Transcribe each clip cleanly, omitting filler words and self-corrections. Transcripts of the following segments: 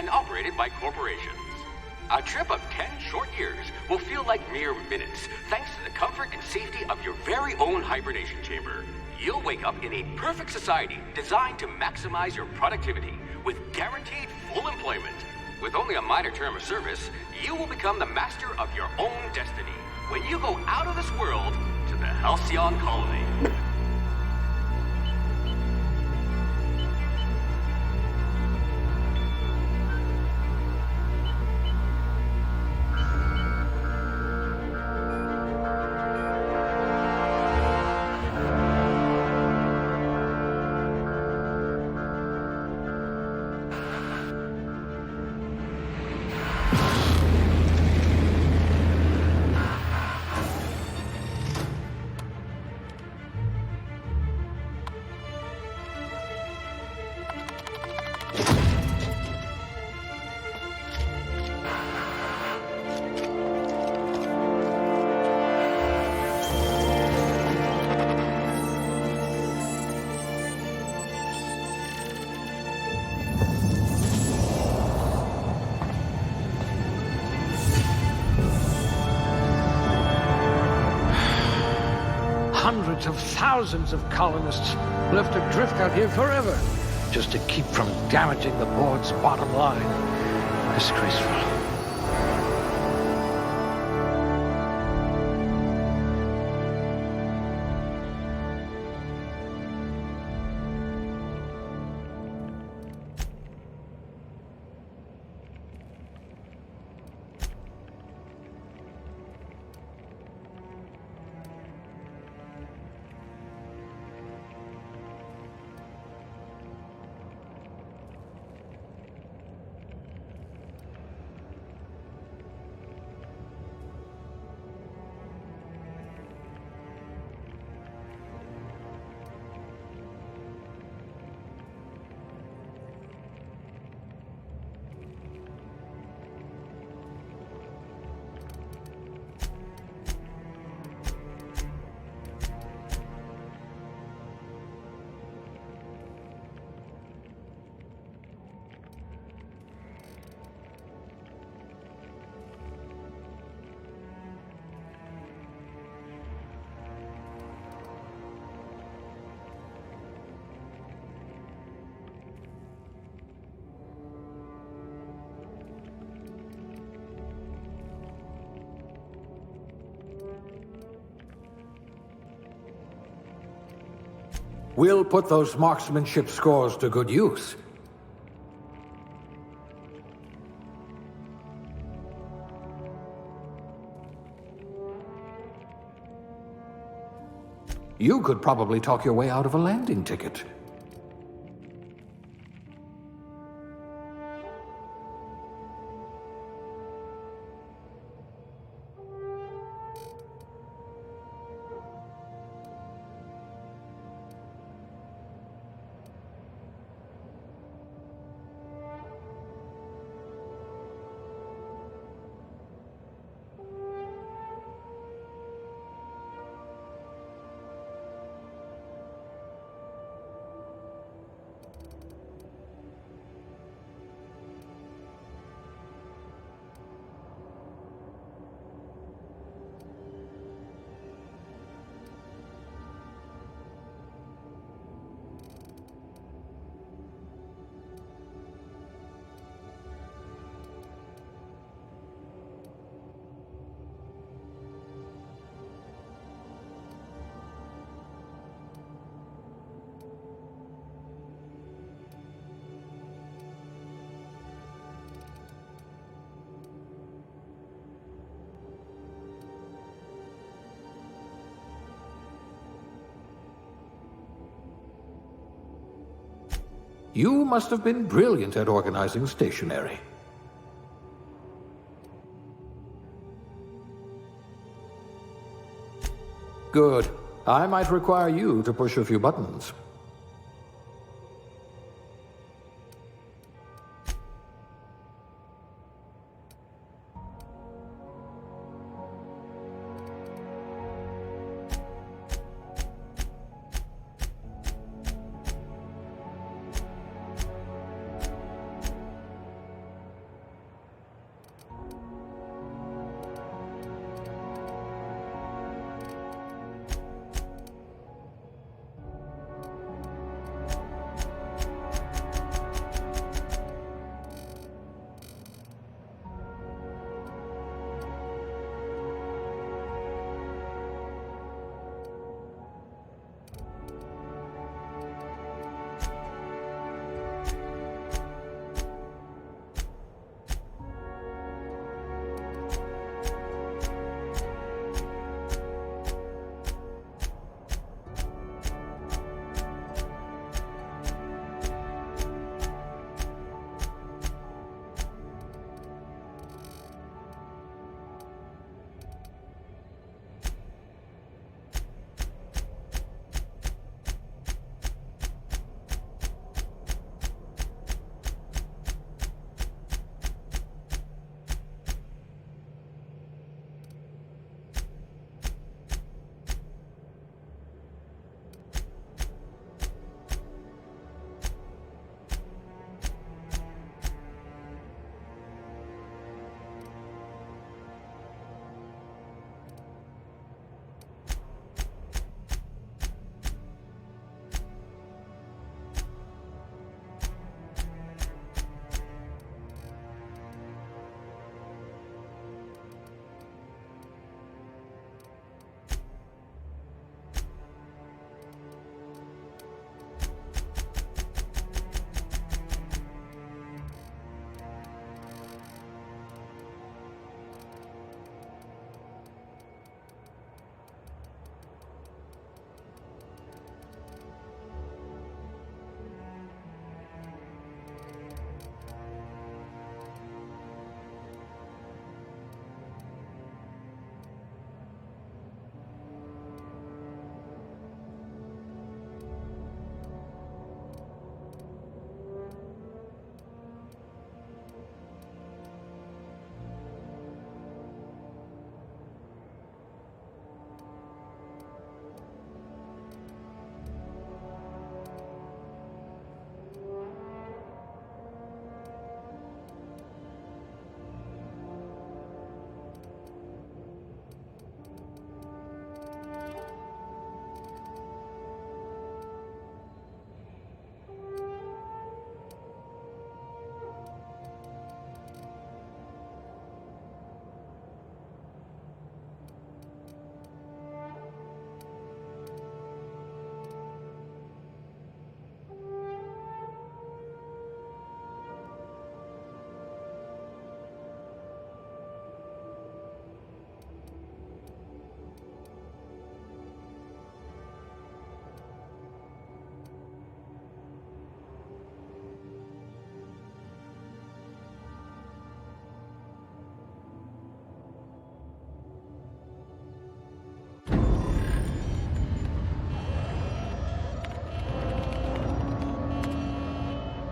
and operated by corporations. A trip of 10 short years will feel like mere minutes, thanks to the comfort and safety of your very own hibernation chamber. You'll wake up in a perfect society designed to maximize your productivity with guaranteed full employment. With only a minor term of service, you will become the master of your own destiny when you go out of this world to the Halcyon Colony. Hundreds of thousands of colonists left adrift out here forever, just to keep from damaging the board's bottom line. Disgraceful. We'll put those marksmanship scores to good use. You could probably talk your way out of a landing ticket. You must have been brilliant at organizing stationery. Good. I might require you to push a few buttons.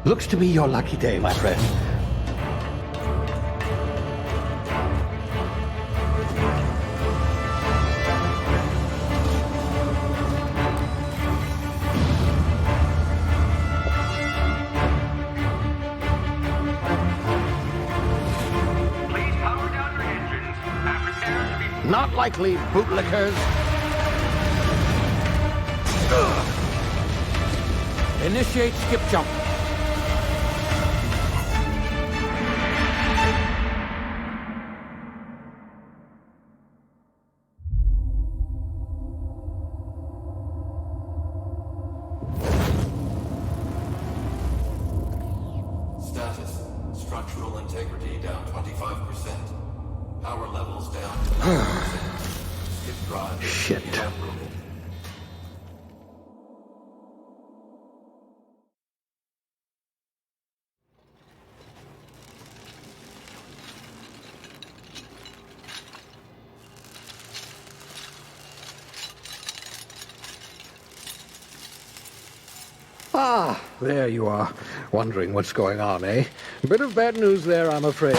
Looks to be your lucky day, my friend. Please power down your engines and prepare to be... Not likely, bootlickers. Initiate skip jump. Status. Structural integrity down 25%. Power levels down to 90%. Skip drive Shit. inoperable. Ah, there you are. Wondering what's going on, eh? Bit of bad news there, I'm afraid.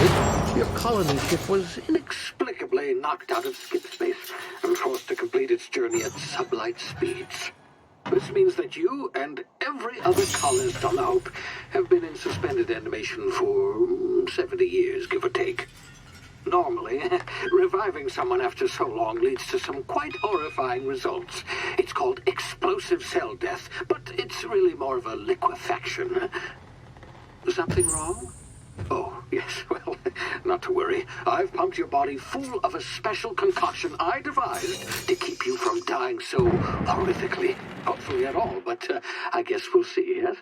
Your colony ship was inexplicably knocked out of skip space and forced to complete its journey at sublight speeds. This means that you and every other colonist on the Hope have been in suspended animation for 70 years, give or take. Normally, reviving someone after so long leads to some quite horrifying results. It's called explosive cell death, but it's really more of a liquefaction. Something wrong? Oh, yes, well, not to worry. I've pumped your body full of a special concoction I devised to keep you from dying so horrifically. Hopefully at all, but I guess we'll see, yes?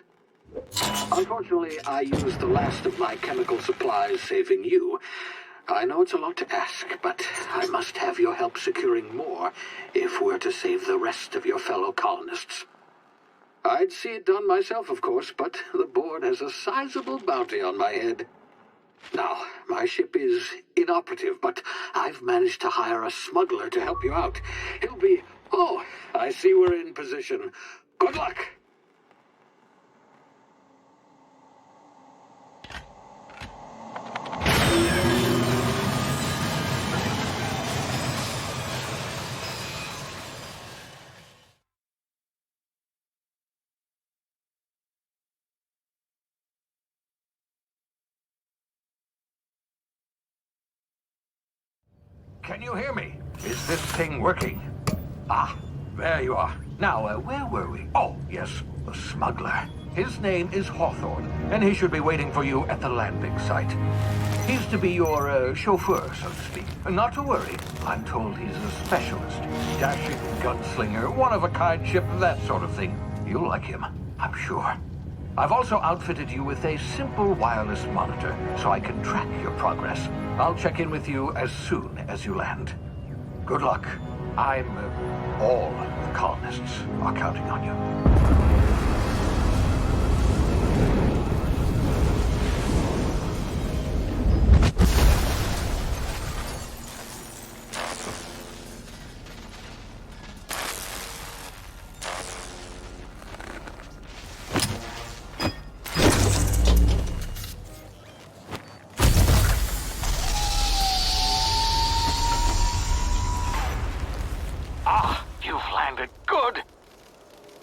Unfortunately, I used the last of my chemical supplies saving you. I know it's a lot to ask, but I must have your help securing more if we're to save the rest of your fellow colonists. I'd see it done myself, of course, but the board has a sizable bounty on my head. Now, my ship is inoperative, but I've managed to hire a smuggler to help you out. He'll be... Oh, I see we're in position. Good luck! Can you hear me? Is this thing working? Ah, there you are. Now, where were we? Oh, yes, the smuggler. His name is Hawthorne, and he should be waiting for you at the landing site. He's to be your chauffeur, so to speak. Not to worry, I'm told he's a specialist. Dashing gunslinger, one-of-a-kind ship, that sort of thing. You'll like him, I'm sure. I've also outfitted you with a simple wireless monitor, so I can track your progress. I'll check in with you as soon as you land. Good luck. All the colonists are counting on you.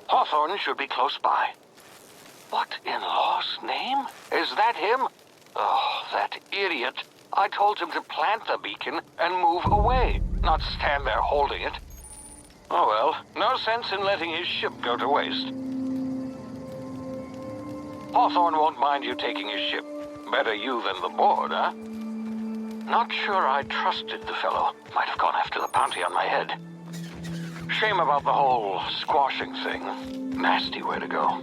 Hawthorne should be close by. What in law's name? Is that him? Oh, that idiot. I told him to plant the beacon and move away, not stand there holding it. Oh well, no sense in letting his ship go to waste. Hawthorne won't mind you taking his ship. Better you than the board, huh? Not sure I trusted the fellow. Might have gone after the bounty on my head. Shame about the whole squashing thing. Nasty way to go.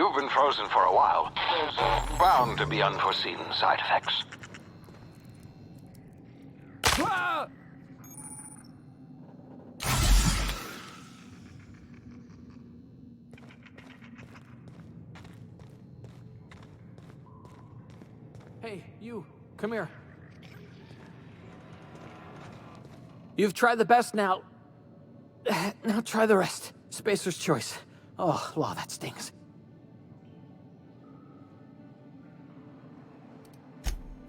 You've been frozen for a while. There's bound to be unforeseen side effects. Ah! Hey, you, come here. You've tried the best now. Now try the rest. Spacer's choice. Oh, law, that stings.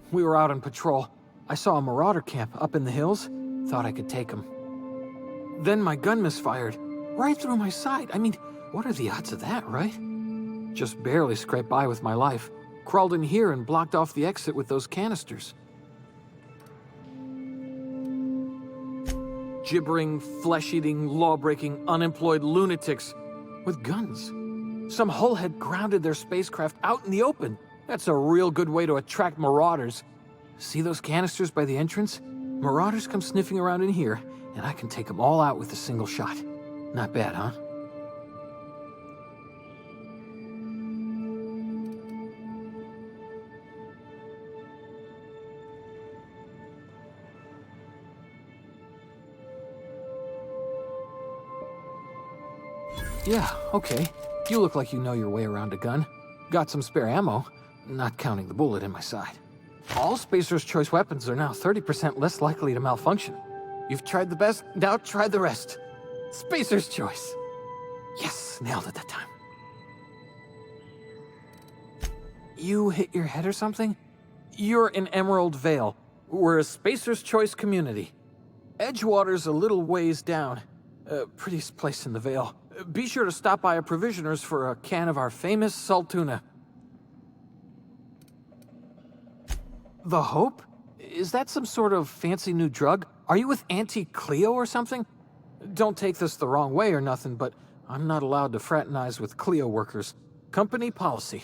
We were out on patrol. I saw a marauder camp up in the hills. Thought I could take him. Then my gun misfired. Right through my side. I mean, what are the odds of that, right? Just barely scraped by with my life. Crawled in here and blocked off the exit with those canisters. Gibbering, flesh-eating, law-breaking, unemployed lunatics with guns. Some hullhead grounded their spacecraft out in the open. That's a real good way to attract marauders. See those canisters by the entrance? Marauders come sniffing around in here, and I can take them all out with a single shot. Not bad, huh? Yeah, okay. You look like you know your way around a gun. Got some spare ammo, not counting the bullet in my side. All Spacer's Choice weapons are now 30% less likely to malfunction. You've tried the best, now try the rest. Spacer's Choice. Yes, nailed it that time. You hit your head or something? You're in Emerald Vale. We're a Spacer's Choice community. Edgewater's a little ways down. Prettiest place in the Vale. Be sure to stop by a provisioner's for a can of our famous salt tuna. The Hope? Is that some sort of fancy new drug? Are you with Auntie Cleo or something? Don't take this the wrong way or nothing, but I'm not allowed to fraternize with Cleo workers. Company policy.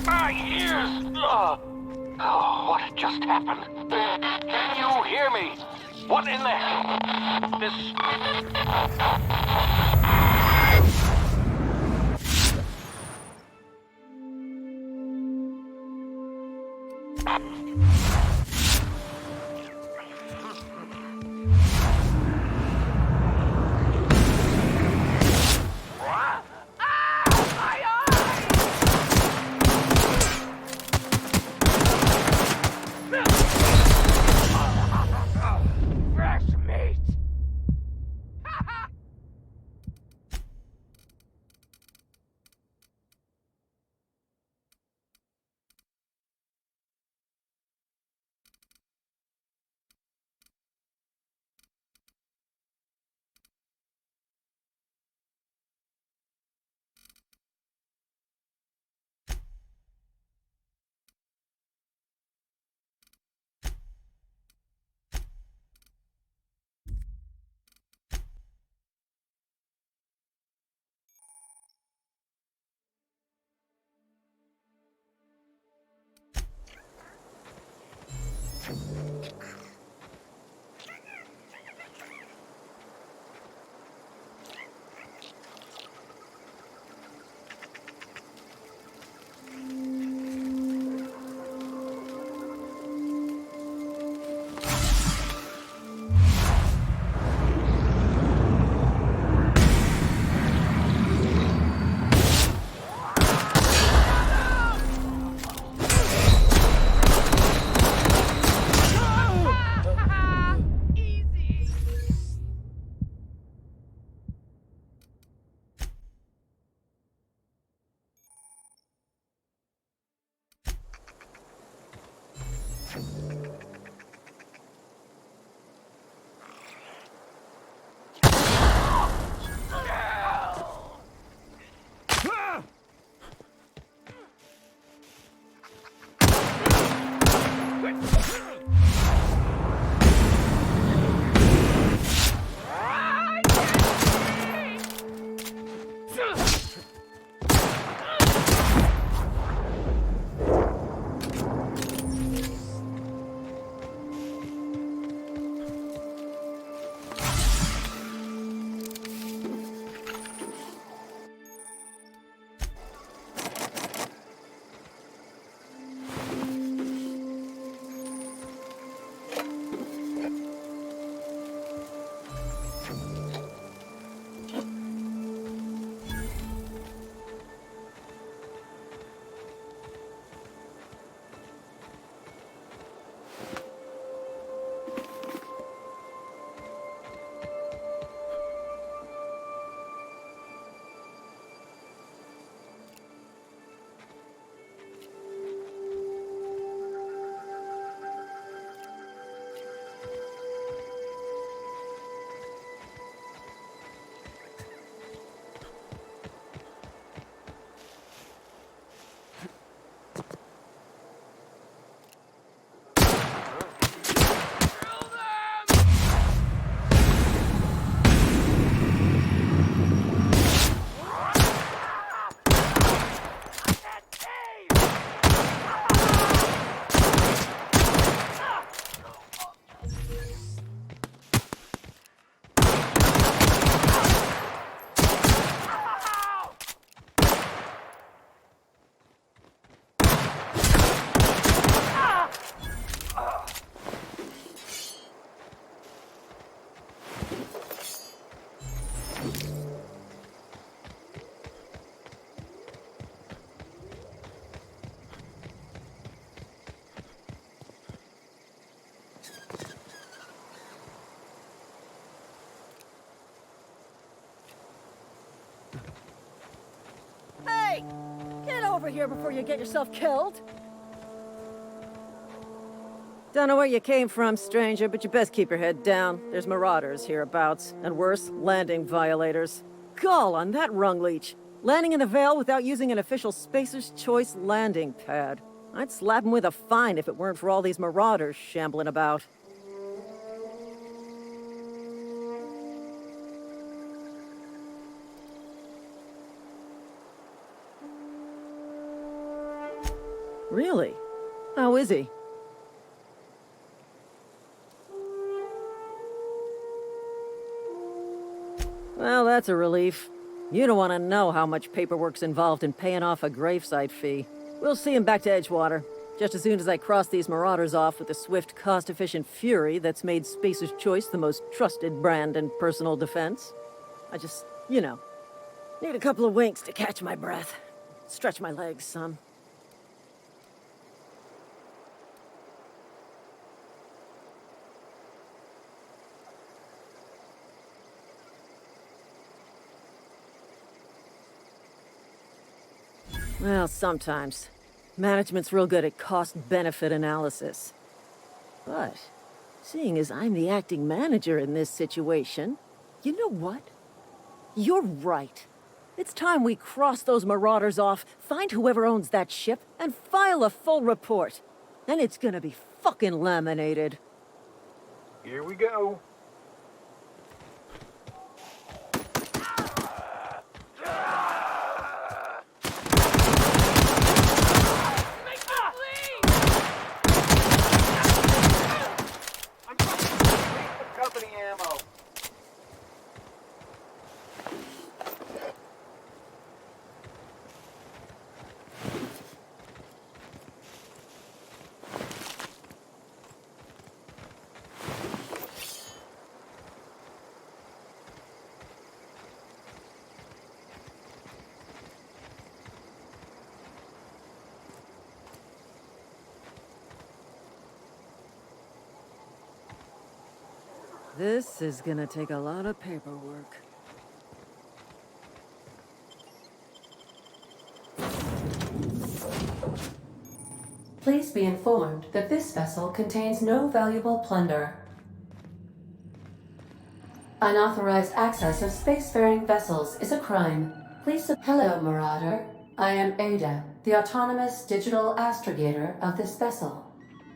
My ears! Oh, what just happened? Can you hear me? What in the hell? Hey! Get over here before you get yourself killed! Don't know where you came from, stranger, but you best keep your head down. There's marauders hereabouts, and worse, landing violators. Gall on that rung leech! Landing in the Vale without using an official Spacer's Choice landing pad. I'd slap him with a fine if it weren't for all these marauders shambling about. Really? How is he? Well, that's a relief. You don't want to know how much paperwork's involved in paying off a gravesite fee. We'll see him back to Edgewater, just as soon as I cross these marauders off with the swift, cost-efficient fury that's made Spacer's Choice the most trusted brand in personal defense. I just, need a couple of winks to catch my breath. Stretch my legs some. Well, sometimes. Management's real good at cost-benefit analysis. But, seeing as I'm the acting manager in this situation, you know what? You're right. It's time we cross those marauders off, find whoever owns that ship, and file a full report. Then it's gonna be fucking laminated. Here we go. Company ammo. This is gonna take a lot of paperwork. Please be informed that this vessel contains no valuable plunder. Unauthorized access of spacefaring vessels is a crime. Hello, Marauder. I am Ada, the autonomous digital astrogator of this vessel.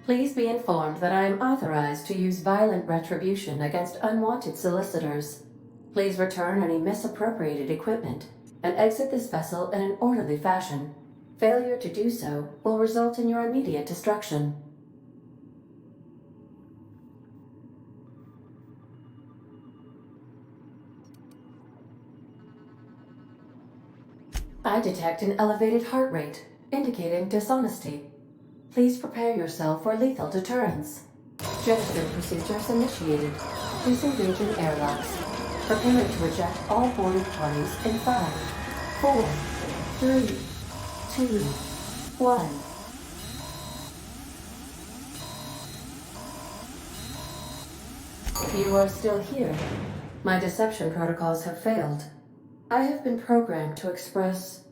Please be informed that I am authorized to use violent retribution against unwanted solicitors. Please return any misappropriated equipment and exit this vessel in an orderly fashion. Failure to do so will result in your immediate destruction. I detect an elevated heart rate, indicating dishonesty. Please prepare yourself for lethal deterrence. Jetstream procedures initiated. Disengage in airlocks. Preparing to eject all boarding parties in 5, 4, 3, 2, 1. You are still here. My deception protocols have failed. I have been programmed to express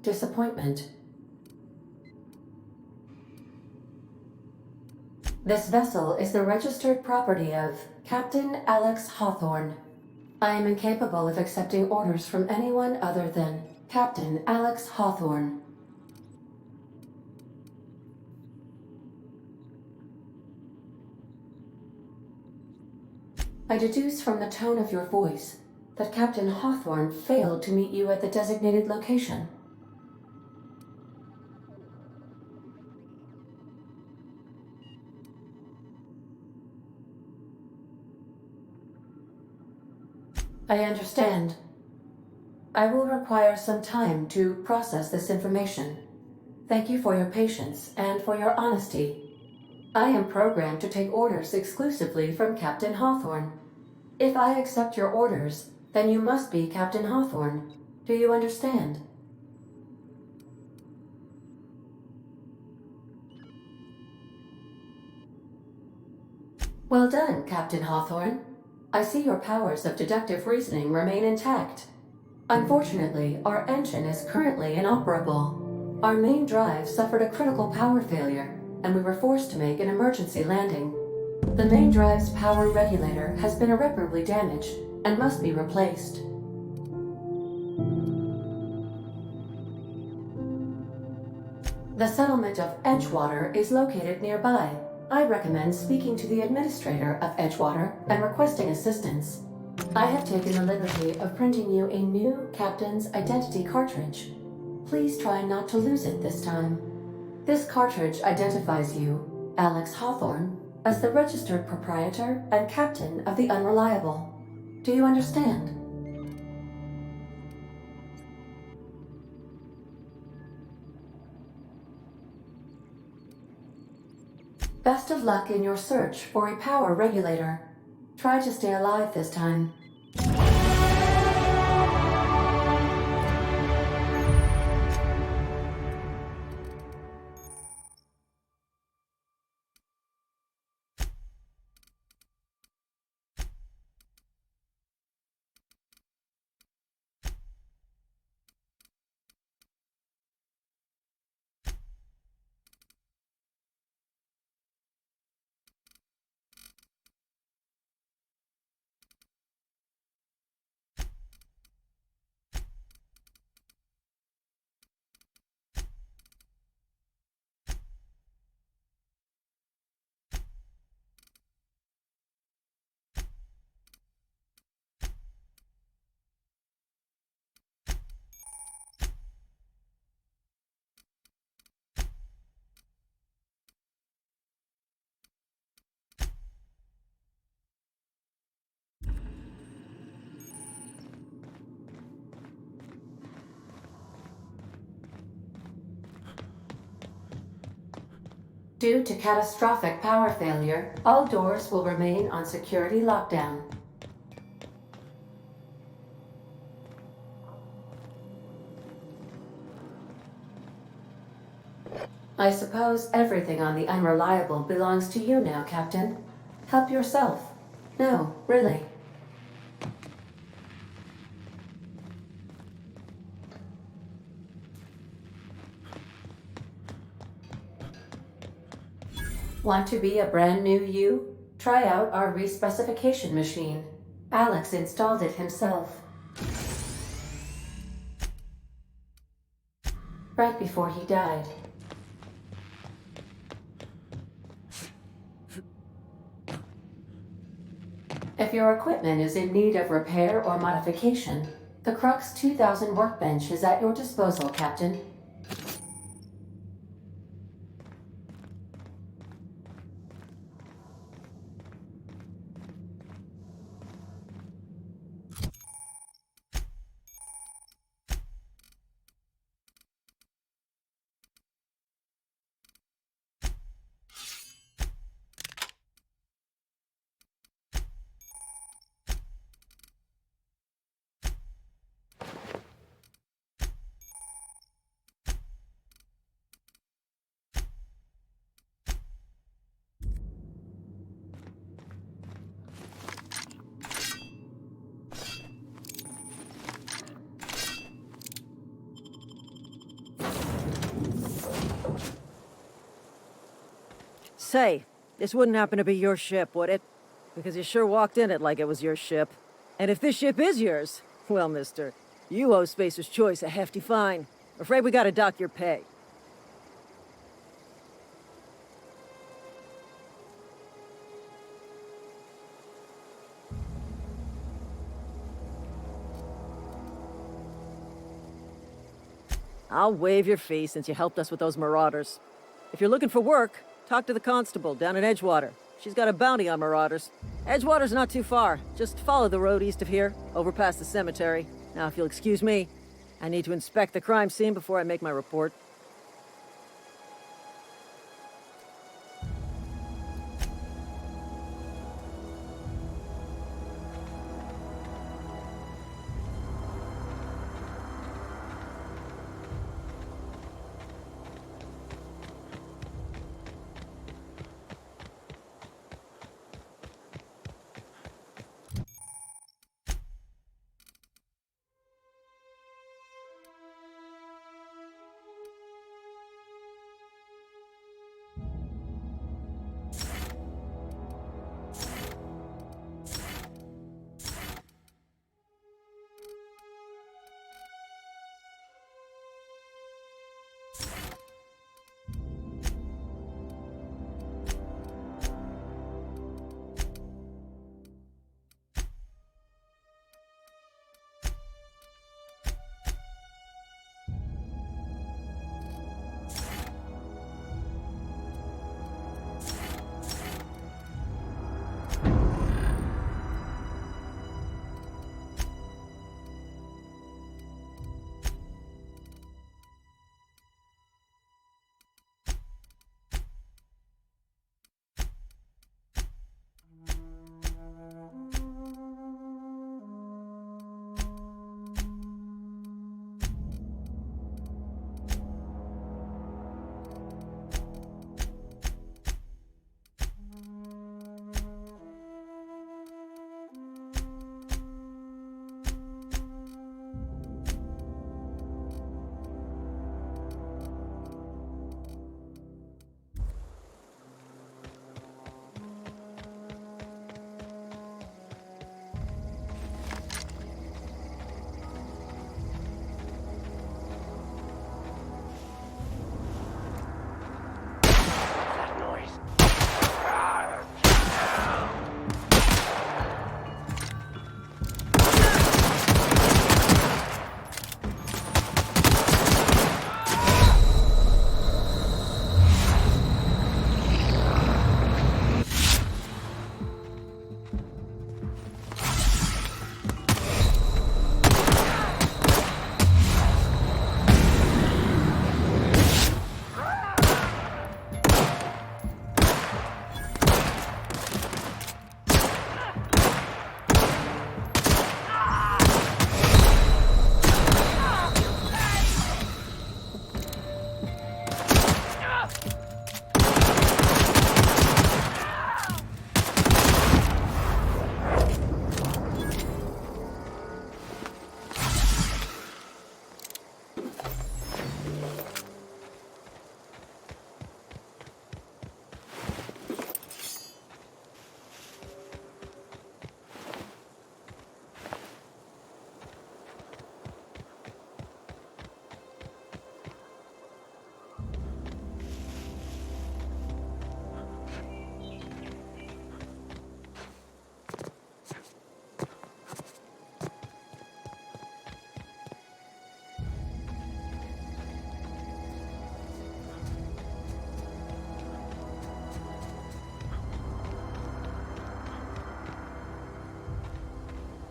disappointment. This vessel is the registered property of Captain Alex Hawthorne. I am incapable of accepting orders from anyone other than Captain Alex Hawthorne. I deduce from the tone of your voice that Captain Hawthorne failed to meet you at the designated location. I understand. I will require some time to process this information. Thank you for your patience and for your honesty. I am programmed to take orders exclusively from Captain Hawthorne. If I accept your orders, then you must be Captain Hawthorne. Do you understand? Well done, Captain Hawthorne. I see your powers of deductive reasoning remain intact. Unfortunately, our engine is currently inoperable. Our main drive suffered a critical power failure, and we were forced to make an emergency landing. The main drive's power regulator has been irreparably damaged and must be replaced. The settlement of Edgewater is located nearby. I recommend speaking to the administrator of Edgewater and requesting assistance. I have taken the liberty of printing you a new Captain's Identity cartridge. Please try not to lose it this time. This cartridge identifies you, Alex Hawthorne, as the registered proprietor and captain of the Unreliable. Do you understand? Best of luck in your search for a power regulator. Try to stay alive this time. Due to catastrophic power failure, all doors will remain on security lockdown. I suppose everything on the Unreliable belongs to you now, Captain. Help yourself. No, really. Want to be a brand new you? Try out our respecification machine. Alex installed it himself. Right before he died. If your equipment is in need of repair or modification, the Crux 2000 workbench is at your disposal, Captain. Say, this wouldn't happen to be your ship, would it? Because you sure walked in it like it was your ship. And if this ship is yours, well, mister, you owe Spacer's Choice a hefty fine. Afraid we gotta dock your pay. I'll waive your fee since you helped us with those marauders. If you're looking for work, talk to the constable down in Edgewater. She's got a bounty on marauders. Edgewater's not too far. Just follow the road east of here, over past the cemetery. Now, if you'll excuse me, I need to inspect the crime scene before I make my report.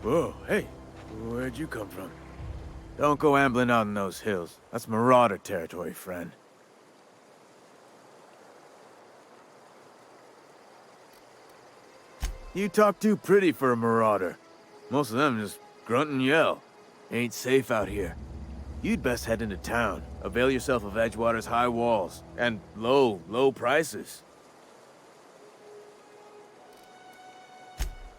Whoa, hey, where'd you come from? Don't go ambling out in those hills. That's Marauder territory, friend. You talk too pretty for a Marauder. Most of them just grunt and yell. Ain't safe out here. You'd best head into town. Avail yourself of Edgewater's high walls. And low prices.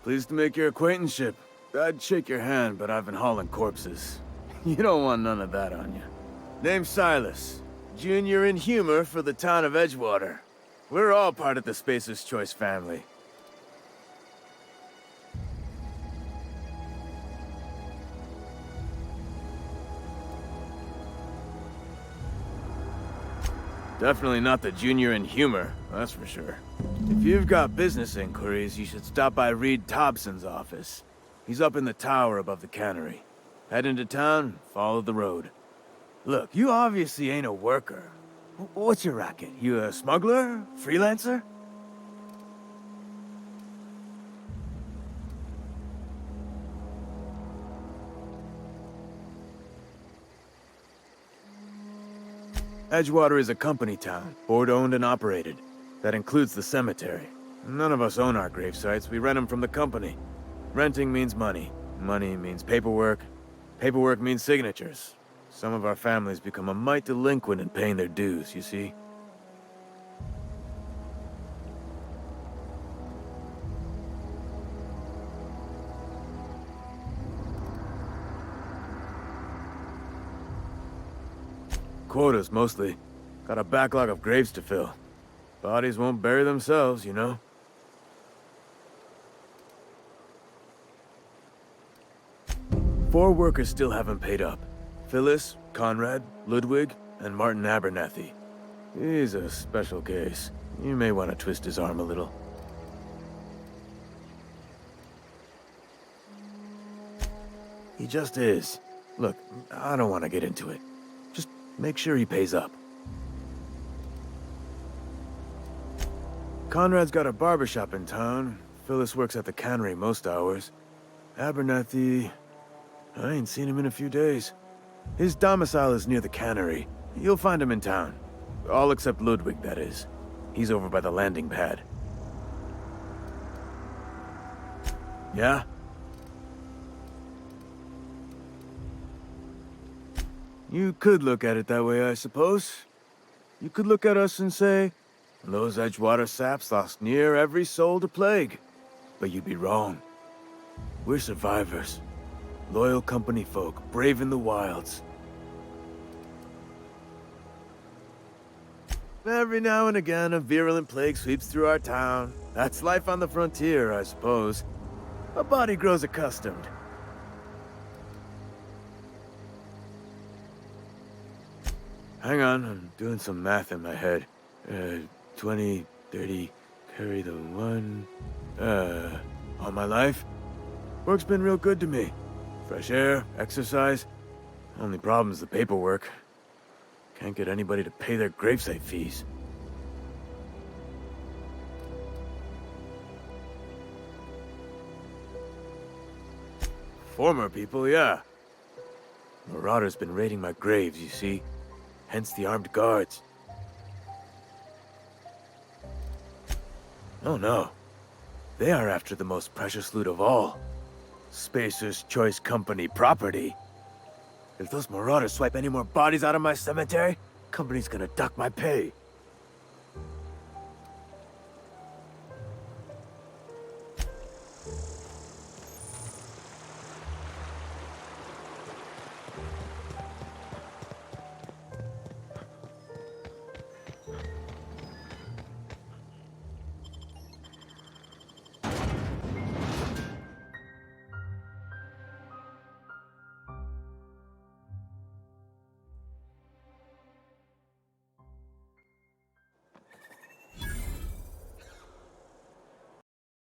Pleased to make your acquaintanceship. I'd shake your hand, but I've been hauling corpses. You don't want none of that on you. Name's Silas. Junior in humor for the town of Edgewater. We're all part of the Spacer's Choice family. Definitely not the junior in humor, that's for sure. If you've got business inquiries, you should stop by Reed Thompson's office. He's up in the tower above the cannery. Head into town, follow the road. Look, you obviously ain't a worker. What's your racket? You a smuggler? Freelancer? Edgewater is a company town, board-owned and operated. That includes the cemetery. None of us own our grave sites, we rent them from the company. Renting means money. Money means paperwork. Paperwork means signatures. Some of our families become a mite delinquent in paying their dues, you see? Quotas, mostly. Got a backlog of graves to fill. Bodies won't bury themselves, you know? 4 workers still haven't paid up. Phyllis, Conrad, Ludwig, and Martin Abernathy. He's a special case. You may want to twist his arm a little. He just is. Look, I don't want to get into it. Just make sure he pays up. Conrad's got a barbershop in town. Phyllis works at the cannery most hours. Abernathy... I ain't seen him in a few days. His domicile is near the cannery. You'll find him in town. All except Ludwig, that is. He's over by the landing pad. Yeah? You could look at it that way, I suppose. You could look at us and say, those Edgewater saps lost near every soul to plague. But you'd be wrong. We're survivors. Loyal company folk, brave in the wilds. Every now and again, a virulent plague sweeps through our town. That's life on the frontier, I suppose. A body grows accustomed. Hang on, I'm doing some math in my head. 20, 30, carry the 1... all my life? Work's been real good to me. Fresh air, exercise. Only problem is the paperwork. Can't get anybody to pay their gravesite fees. Former people, yeah. Marauder's been raiding my graves, you see. Hence the armed guards. Oh no. They are after the most precious loot of all. Spacer's Choice Company property. If those Marauders swipe any more bodies out of my cemetery, company's gonna duck my pay.